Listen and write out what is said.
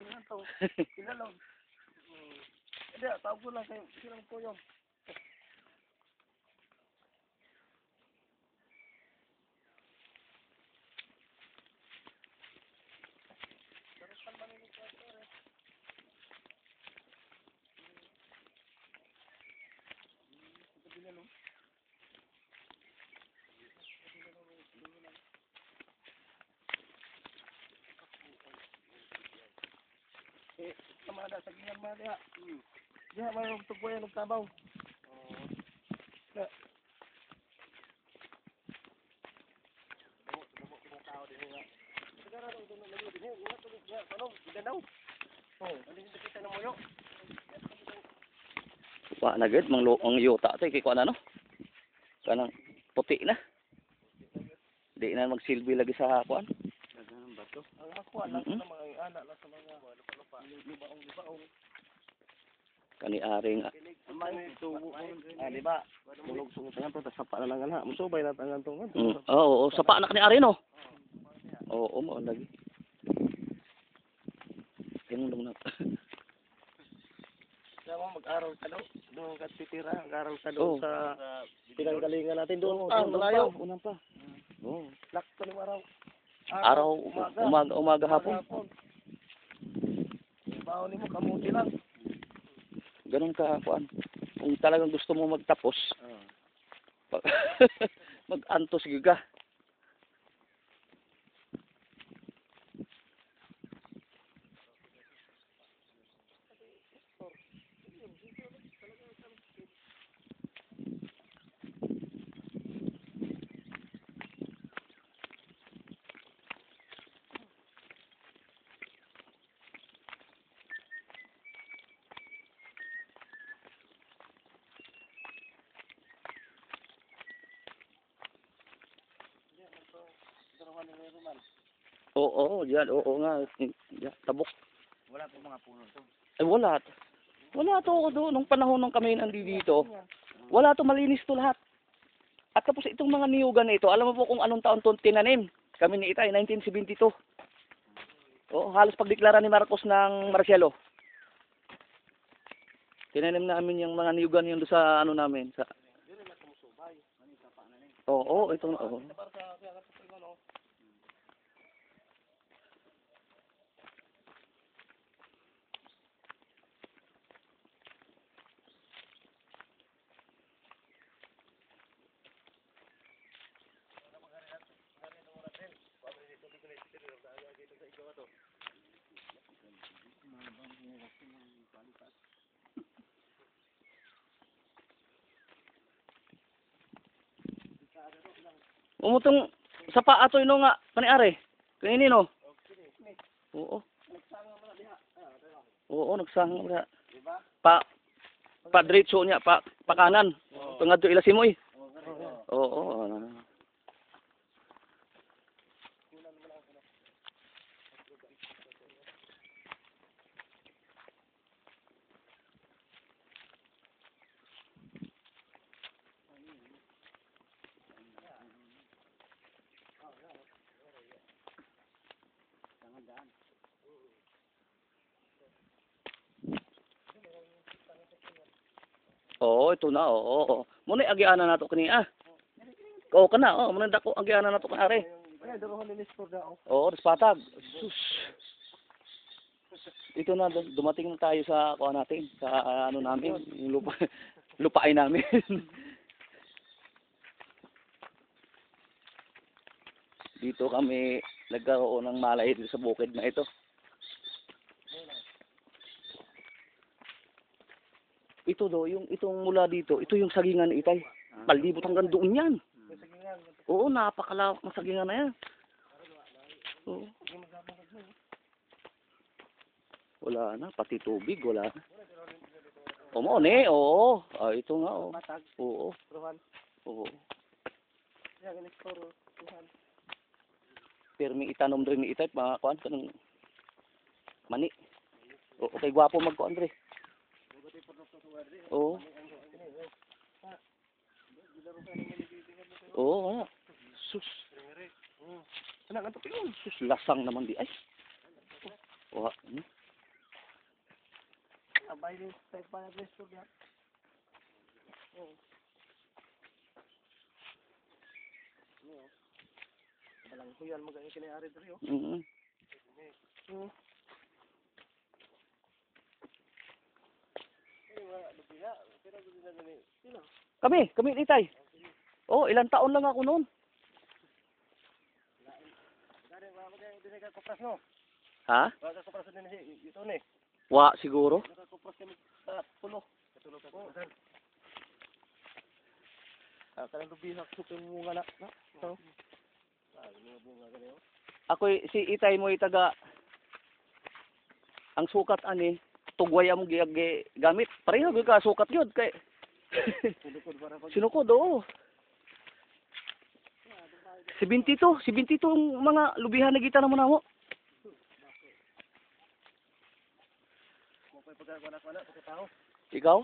Sila lang. Hindi, tawag ko lang kayo. Silang po yun. Sama ada sagingan mah dia. Dia mayroong tuboy ng tabaw. Wa na gid mang yuta tay kay kuan ano. Kanang puti na. Di na magsilbi lagi sa kuan. Ang makuha lang sa mga anak lang sa mga lupa-lupa. Libaong. Kani aring May tubo ko. Di ba? Bulog sungo tangan to sapa na lang ana. Musubay na tangan to. oo, sapa na kani ari no. Oo, mo lagi. Tingdong na. Kaya mag-aral ka daw. Doon ka titira. Mag-aral ka doon sa pinanggalingan natin doon. Malayo. Unang pa. Oo. Lakto ng araw. Araw, umaga hapon. Baon ni mo kamuti lang. Ganun ka kuan. Kung talagang gusto mo magtapos, mag-antos gyud ka. Oo, diyan, oo nga. Tabok. Wala po mga puno to. Eh, wala. Wala to doon. Nung panahon nung kami nandito, wala to, malinis to lahat. At tapos itong mga niyugan na ito, alam mo po kung anong taon to tinanim? Kami ni Itay, 1972. Oo, halos pagdeklara ni Marcos ng Marcialo. Tinanim namin yung mga niyugan yun doon sa ano namin. Sa... Oo, ito. Oo. Umutong sa paa to ino nga paniari. Kanini no? Oo. Oo, nagsang na. Pa diretso niya pa kanan. Tungad to ila simoy. Oo. Oo, ito na, oo. Muna agianan nato kani Oo kana, muna dako agianan nato kanare. Ay, darohan ni Nestor daw. Oo, patag. Sus. Ito na dumating na tayo sa kuha natin, sa ano namin, yung lupain namin. Dito kami nagkaroon ng malay dito sa bukid na ito. Ito do, yung itong mula dito, ito yung sagingan ni Itay. Palibot hanggang doon yan. Oo, napakalawak na sagingan na yan. Oo. Wala na, pati tubig, wala na. Umone, oo. Ito nga, oo. Oo. Oo. Pero may itanom rin ni Itay, mga kuhan ka ng mani. Oo, kay gwapo magkuhan rin. Oo. Oo, nga. Sus. Sus, lasang naman di ay. Oo. fireplace to yan. Oo. Balang ko yan, magaling kinayari dito. Mm. Kami ni Itay. Oh, ilang taon lang ako noon. Ha? Wa, siguro. Ako si Itay mo itaga ang sukat ani tugway mo gamit. Pareho gyud ka sukat gyud kay sinukod oo. 72 ang mga lubihan na kita namo namo. Ikaw?